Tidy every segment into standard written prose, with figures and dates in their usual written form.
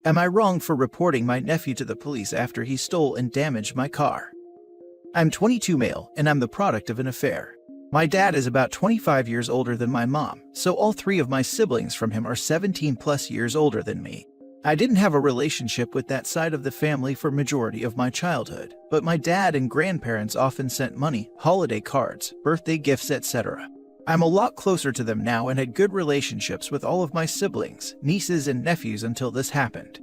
Am I wrong for reporting my nephew to the police after he stole and damaged my car? I'm 22 male, and I'm the product of an affair. My dad is about 25 years older than my mom, so all three of my siblings from him are 17 plus years older than me. I didn't have a relationship with that side of the family for majority of my childhood, but my dad and grandparents often sent money, holiday cards, birthday gifts, etc. I'm a lot closer to them now and had good relationships with all of my siblings, nieces and nephews until this happened.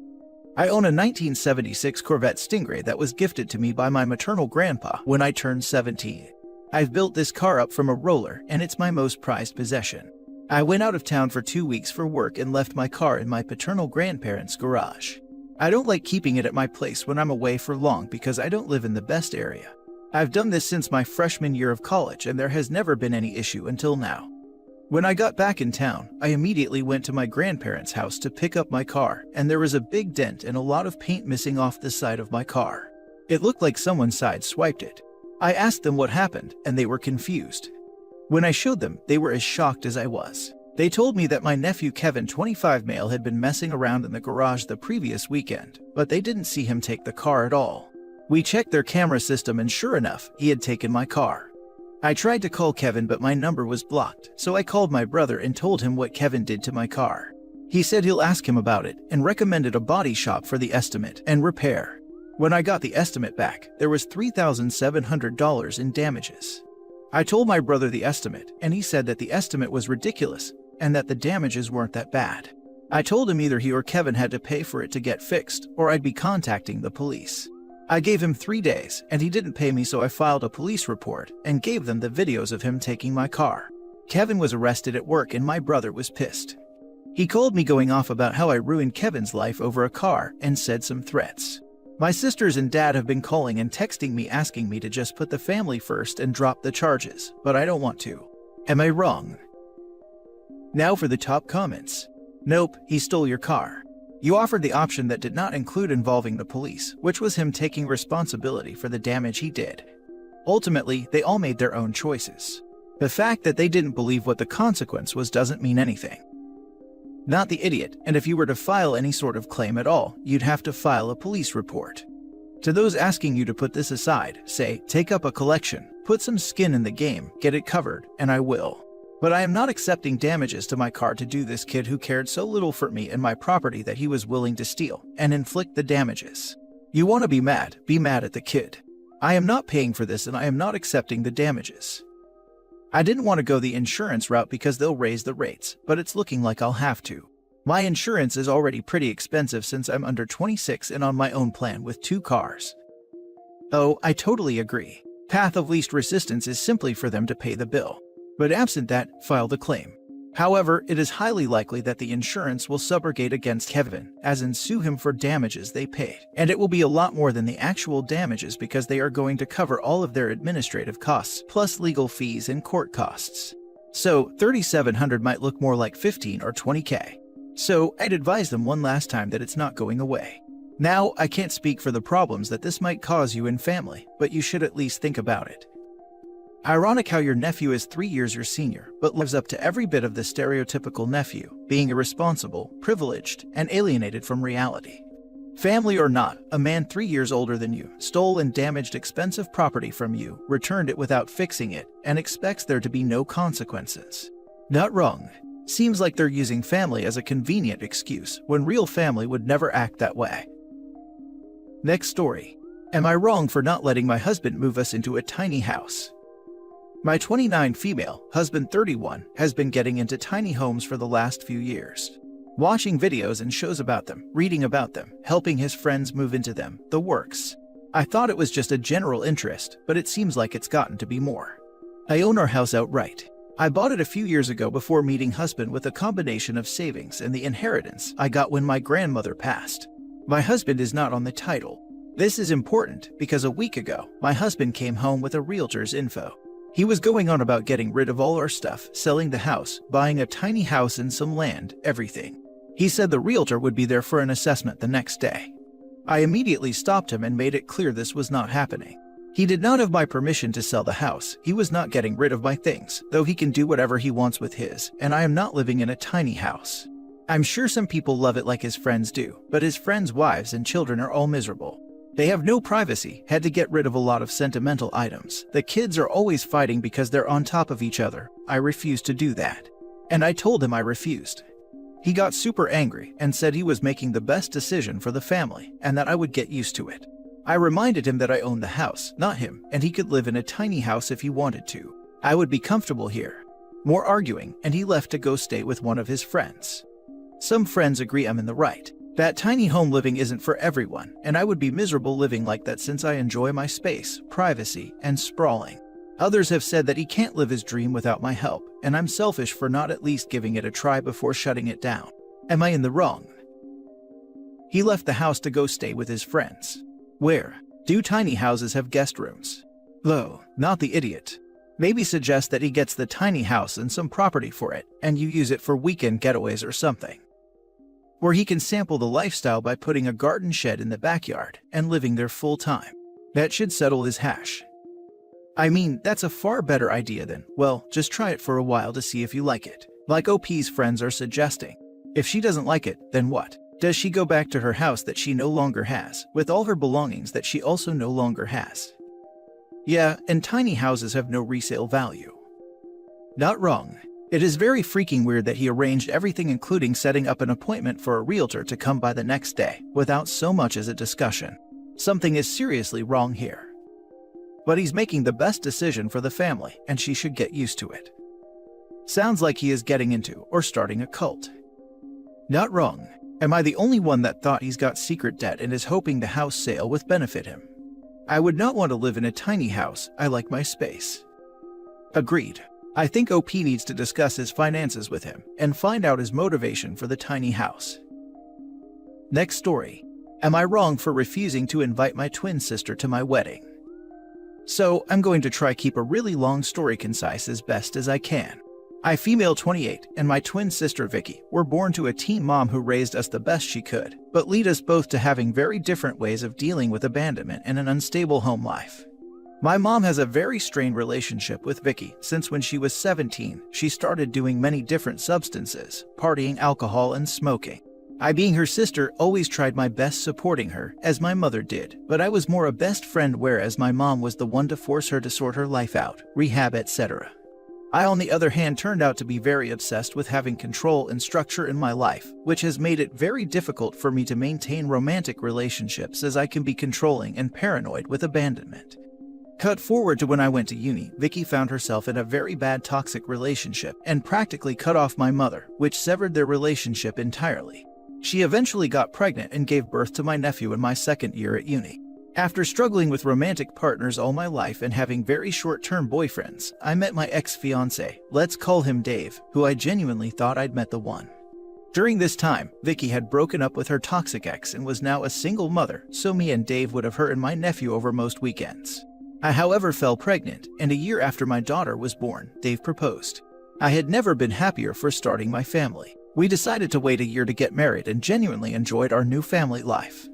I own a 1976 Corvette Stingray that was gifted to me by my maternal grandpa when I turned 17. I've built this car up from a roller and it's my most prized possession. I went out of town for 2 weeks for work and left my car in my paternal grandparents' garage. I don't like keeping it at my place when I'm away for long because I don't live in the best area. I've done this since my freshman year of college and there has never been any issue until now. When I got back in town, I immediately went to my grandparents' house to pick up my car, and there was a big dent and a lot of paint missing off the side of my car. It looked like someone sideswiped it. I asked them what happened, and they were confused. When I showed them, they were as shocked as I was. They told me that my nephew Kevin, 25 male, had been messing around in the garage the previous weekend, but they didn't see him take the car at all. We checked their camera system and sure enough, he had taken my car. I tried to call Kevin but my number was blocked, so I called my brother and told him what Kevin did to my car. He said he'll ask him about it and recommended a body shop for the estimate and repair. When I got the estimate back, there was $3,700 in damages. I told my brother the estimate and he said that the estimate was ridiculous and that the damages weren't that bad. I told him either he or Kevin had to pay for it to get fixed or I'd be contacting the police. I gave him 3 days, and he didn't pay me, so I filed a police report and gave them the videos of him taking my car. Kevin was arrested at work and my brother was pissed. He called me going off about how I ruined Kevin's life over a car and said some threats. My sisters and dad have been calling and texting me asking me to just put the family first and drop the charges, but I don't want to. Am I wrong? Now for the top comments. Nope, he stole your car. You offered the option that did not include involving the police, which was him taking responsibility for the damage he did. Ultimately, they all made their own choices. The fact that they didn't believe what the consequence was doesn't mean anything. Not the idiot, and if you were to file any sort of claim at all, you'd have to file a police report. To those asking you to put this aside, say, take up a collection, put some skin in the game, get it covered, and I will. But I am not accepting damages to my car to do this kid who cared so little for me and my property that he was willing to steal and inflict the damages. You want to be mad at the kid. I am not paying for this and I am not accepting the damages. I didn't want to go the insurance route because they'll raise the rates, but it's looking like I'll have to. My insurance is already pretty expensive since I'm under 26 and on my own plan with 2 cars. Oh, I totally agree. Path of least resistance is simply for them to pay the bill. But absent that, file the claim. However, it is highly likely that the insurance will subrogate against Kevin, as in sue him for damages they paid. And it will be a lot more than the actual damages because they are going to cover all of their administrative costs, plus legal fees and court costs. So, $3,700 might look more like $15 or $20K. So, I'd advise them one last time that it's not going away. Now, I can't speak for the problems that this might cause you and family, but you should at least think about it. Ironic how your nephew is 3 years your senior, but lives up to every bit of the stereotypical nephew, being irresponsible, privileged, and alienated from reality. Family or not, a man 3 years older than you stole and damaged expensive property from you, returned it without fixing it, and expects there to be no consequences. Not wrong. Seems like they're using family as a convenient excuse, when real family would never act that way. Next story. Am I wrong for not letting my husband move us into a tiny house? My 29 female, husband 31, has been getting into tiny homes for the last few years. Watching videos and shows about them, reading about them, helping his friends move into them, the works. I thought it was just a general interest, but it seems like it's gotten to be more. I own our house outright. I bought it a few years ago before meeting husband with a combination of savings and the inheritance I got when my grandmother passed. My husband is not on the title. This is important because a week ago, my husband came home with a realtor's info. He was going on about getting rid of all our stuff, selling the house, buying a tiny house and some land, everything. He said the realtor would be there for an assessment the next day. I immediately stopped him and made it clear this was not happening. He did not have my permission to sell the house. He was not getting rid of my things, though he can do whatever he wants with his, and I am not living in a tiny house. I'm sure some people love it like his friends do, but his friends' wives and children are all miserable. They have no privacy, had to get rid of a lot of sentimental items. The kids are always fighting because they're on top of each other. I refused to do that. And I told him I refused. He got super angry and said he was making the best decision for the family and that I would get used to it. I reminded him that I owned the house, not him, and he could live in a tiny house if he wanted to. I would be comfortable here. More arguing, and he left to go stay with one of his friends. Some friends agree I'm in the right. That tiny home living isn't for everyone, and I would be miserable living like that since I enjoy my space, privacy, and sprawling. Others have said that he can't live his dream without my help, and I'm selfish for not at least giving it a try before shutting it down. Am I in the wrong? He left the house to go stay with his friends. Where? Do tiny houses have guest rooms? Lo, not the idiot. Maybe suggest that he gets the tiny house and some property for it, and you use it for weekend getaways or something. Where he can sample the lifestyle by putting a garden shed in the backyard and living there full time. That should settle his hash. I mean, that's a far better idea than, well, just try it for a while to see if you like it, like OP's friends are suggesting. If she doesn't like it, then what? Does she go back to her house that she no longer has, with all her belongings that she also no longer has? Yeah, and tiny houses have no resale value. Not wrong. It is very freaking weird that he arranged everything, including setting up an appointment for a realtor to come by the next day, without so much as a discussion. Something is seriously wrong here. But he's making the best decision for the family, and she should get used to it. Sounds like he is getting into or starting a cult. Not wrong. Am I the only one that thought he's got secret debt and is hoping the house sale would benefit him? I would not want to live in a tiny house. I like my space. Agreed. I think OP needs to discuss his finances with him and find out his motivation for the tiny house. Next story. Am I wrong for refusing to invite my twin sister to my wedding? So, I'm going to try keep a really long story concise as best as I can. I, female 28, and my twin sister Vicky were born to a teen mom who raised us the best she could, but lead us both to having very different ways of dealing with abandonment and an unstable home life. My mom has a very strained relationship with Vicky since when she was 17, she started doing many different substances, partying, alcohol, and smoking. I, being her sister, always tried my best supporting her, as my mother did, but I was more a best friend, whereas my mom was the one to force her to sort her life out, rehab, etc. I, on the other hand, turned out to be very obsessed with having control and structure in my life, which has made it very difficult for me to maintain romantic relationships, as I can be controlling and paranoid with abandonment. Cut forward to when I went to uni, Vicky found herself in a very bad toxic relationship and practically cut off my mother, which severed their relationship entirely. She eventually got pregnant and gave birth to my nephew in my second year at uni. After struggling with romantic partners all my life and having very short-term boyfriends, I met my ex-fiancé, let's call him Dave, who I genuinely thought I'd met the one. During this time, Vicky had broken up with her toxic ex and was now a single mother, so me and Dave would have her and my nephew over most weekends. I, however, fell pregnant, and a year after my daughter was born, Dave proposed. I had never been happier for starting my family. We decided to wait a year to get married and genuinely enjoyed our new family life.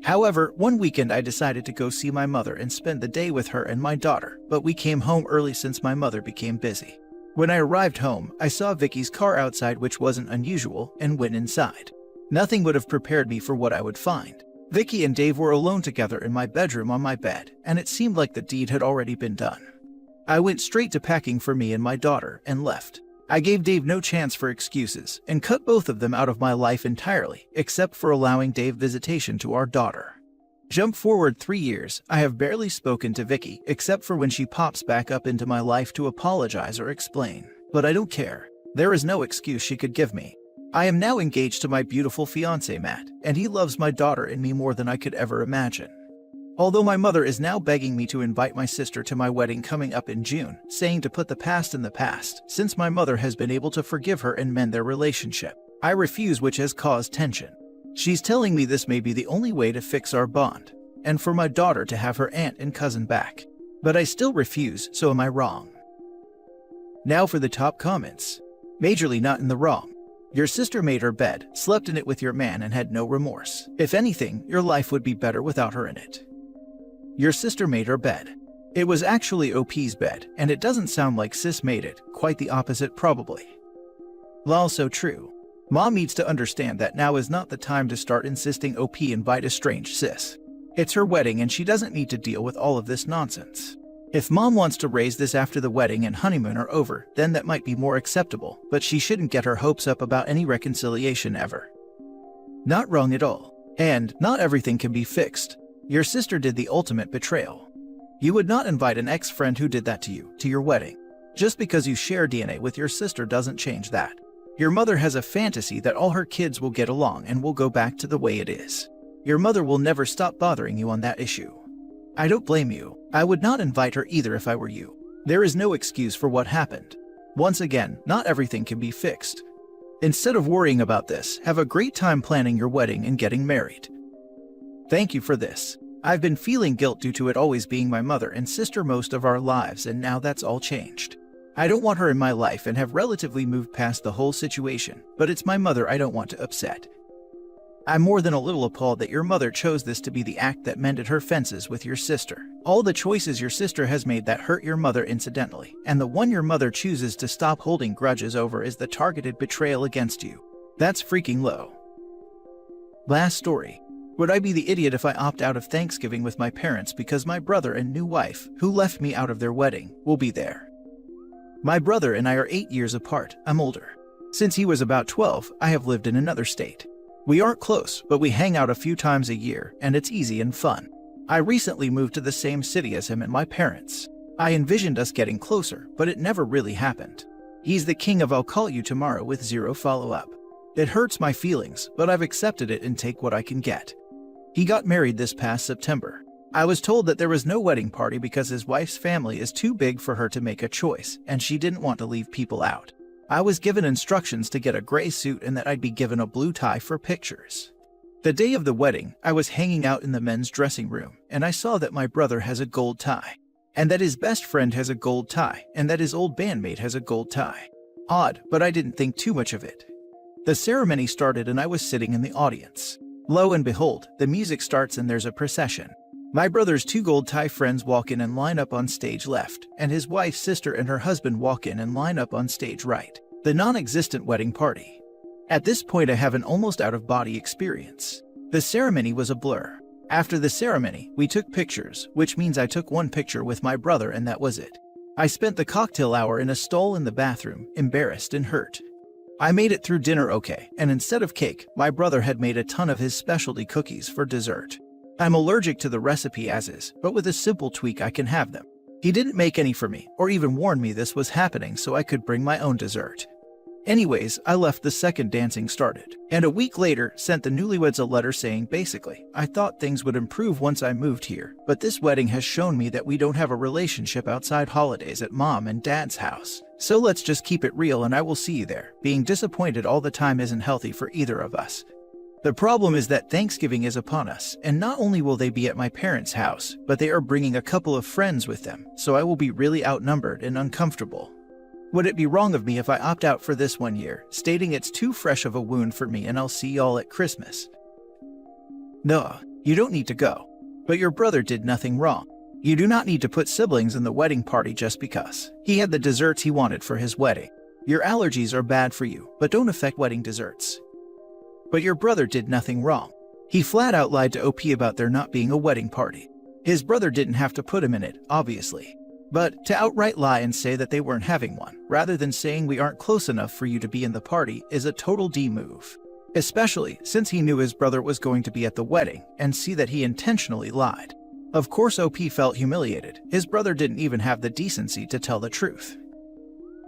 However, one weekend I decided to go see my mother and spend the day with her and my daughter, but we came home early since my mother became busy. When I arrived home, I saw Vicky's car outside, which wasn't unusual, and went inside. Nothing would have prepared me for what I would find. Vicky and Dave were alone together in my bedroom on my bed, and it seemed like the deed had already been done. I went straight to packing for me and my daughter and left. I gave Dave no chance for excuses and cut both of them out of my life entirely, except for allowing Dave visitation to our daughter. Jump forward 3 years, I have barely spoken to Vicky except for when she pops back up into my life to apologize or explain. But I don't care. There is no excuse she could give me. I am now engaged to my beautiful fiancé Matt, and he loves my daughter and me more than I could ever imagine. Although my mother is now begging me to invite my sister to my wedding coming up in June, saying to put the past in the past, since my mother has been able to forgive her and mend their relationship. I refuse, which has caused tension. She's telling me this may be the only way to fix our bond, and for my daughter to have her aunt and cousin back. But I still refuse, so am I wrong? Now for the top comments. Majorly not in the wrong. Your sister made her bed, slept in it with your man, and had no remorse. If anything, your life would be better without her in it. Your sister made her bed. It was actually OP's bed, and it doesn't sound like sis made it, quite the opposite probably. Lol, so true. Mom needs to understand that now is not the time to start insisting OP invite a strange sis. It's her wedding and she doesn't need to deal with all of this nonsense. If Mom wants to raise this after the wedding and honeymoon are over, then that might be more acceptable, but she shouldn't get her hopes up about any reconciliation ever. Not wrong at all. And not everything can be fixed. Your sister did the ultimate betrayal. You would not invite an ex-friend who did that to you to your wedding. Just because you share DNA with your sister doesn't change that. Your mother has a fantasy that all her kids will get along and will go back to the way it is. Your mother will never stop bothering you on that issue. I don't blame you. I would not invite her either if I were you. There is no excuse for what happened. Once again, not everything can be fixed. Instead of worrying about this, have a great time planning your wedding and getting married. Thank you for this. I've been feeling guilt due to it always being my mother and sister most of our lives, and now that's all changed. I don't want her in my life and have relatively moved past the whole situation, but it's my mother I don't want to upset. I'm more than a little appalled that your mother chose this to be the act that mended her fences with your sister. All the choices your sister has made that hurt your mother incidentally, and the one your mother chooses to stop holding grudges over is the targeted betrayal against you. That's freaking low. Last story. Would I be the idiot if I opt out of Thanksgiving with my parents because my brother and new wife, who left me out of their wedding, will be there? My brother and I are 8 years apart. I'm older. Since he was about 12, I have lived in another state. We aren't close, but we hang out a few times a year, and it's easy and fun. I recently moved to the same city as him and my parents. I envisioned us getting closer, but it never really happened. He's the king of I'll call you tomorrow with zero follow-up. It hurts my feelings, but I've accepted it and take what I can get. He got married this past September. I was told that there was no wedding party because his wife's family is too big for her to make a choice, and she didn't want to leave people out. I was given instructions to get a gray suit and that I'd be given a blue tie for pictures. The day of the wedding, I was hanging out in the men's dressing room, and I saw that my brother has a gold tie, and that his best friend has a gold tie, and that his old bandmate has a gold tie. Odd, but I didn't think too much of it. The ceremony started and I was sitting in the audience. Lo and behold, the music starts and there's a procession. My brother's 2 gold tie friends walk in and line up on stage left, and his wife's sister and her husband walk in and line up on stage right. The non-existent wedding party. At this point I have an almost out-of-body experience. The ceremony was a blur. After the ceremony, we took pictures, which means I took one picture with my brother and that was it. I spent the cocktail hour in a stall in the bathroom, embarrassed and hurt. I made it through dinner okay, and instead of cake, my brother had made a ton of his specialty cookies for dessert. I'm allergic to the recipe as is, but with a simple tweak I can have them. He didn't make any for me, or even warn me this was happening so I could bring my own dessert. Anyways, I left the second dancing started, and a week later sent the newlyweds a letter saying basically, I thought things would improve once I moved here, but this wedding has shown me that we don't have a relationship outside holidays at mom and dad's house. So let's just keep it real and I will see you there. Being disappointed all the time isn't healthy for either of us. The problem is that Thanksgiving is upon us, and not only will they be at my parents' house, but they are bringing a couple of friends with them, so I will be really outnumbered and uncomfortable. Would it be wrong of me if I opt out for this one year, stating it's too fresh of a wound for me and I'll see y'all at Christmas? No, you don't need to go. But your brother did nothing wrong. You do not need to put siblings in the wedding party just because. He had the desserts he wanted for his wedding. Your allergies are bad for you, but don't affect wedding desserts. But your brother did nothing wrong. He flat out lied to OP about there not being a wedding party. His brother didn't have to put him in it, obviously. But to outright lie and say that they weren't having one, rather than saying we aren't close enough for you to be in the party, is a total D move. Especially since he knew his brother was going to be at the wedding, and see that he intentionally lied. Of course OP felt humiliated. His brother didn't even have the decency to tell the truth.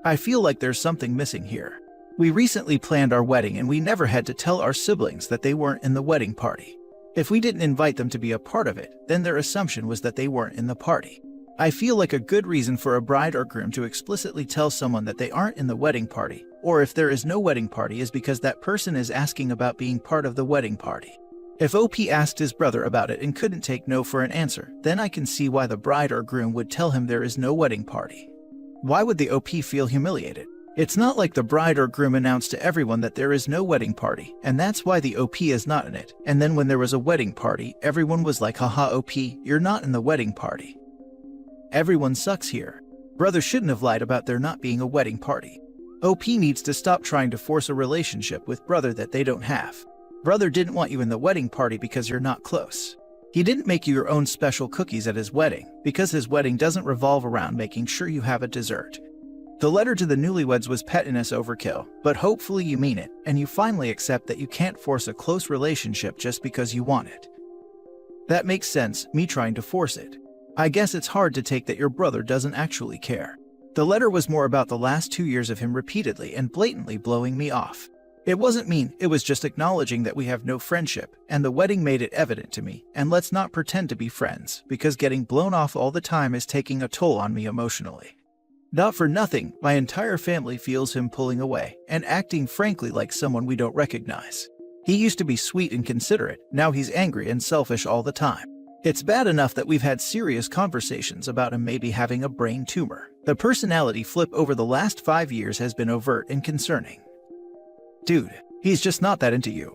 I feel like there's something missing here. We recently planned our wedding and we never had to tell our siblings that they weren't in the wedding party. If we didn't invite them to be a part of it, then their assumption was that they weren't in the party. I feel like a good reason for a bride or groom to explicitly tell someone that they aren't in the wedding party, or if there is no wedding party, is because that person is asking about being part of the wedding party. If OP asked his brother about it and couldn't take no for an answer, then I can see why the bride or groom would tell him there is no wedding party. Why would the OP feel humiliated? It's not like the bride or groom announced to everyone that there is no wedding party, and that's why the OP is not in it. And then when there was a wedding party, everyone was like, haha OP, you're not in the wedding party. Everyone sucks here. Brother shouldn't have lied about there not being a wedding party. OP needs to stop trying to force a relationship with brother that they don't have. Brother didn't want you in the wedding party because you're not close. He didn't make you your own special cookies at his wedding because his wedding doesn't revolve around making sure you have a dessert. The letter to the newlyweds was pettiness overkill, but hopefully you mean it and you finally accept that you can't force a close relationship just because you want it. That makes sense, me trying to force it. I guess it's hard to take that your brother doesn't actually care. The letter was more about the last 2 years of him repeatedly and blatantly blowing me off. It wasn't mean, it was just acknowledging that we have no friendship, and the wedding made it evident to me, and let's not pretend to be friends, because getting blown off all the time is taking a toll on me emotionally. Not for nothing, my entire family feels him pulling away, and acting frankly like someone we don't recognize. He used to be sweet and considerate, now he's angry and selfish all the time. It's bad enough that we've had serious conversations about him maybe having a brain tumor. The personality flip over the last 5 years has been overt and concerning. Dude, he's just not that into you.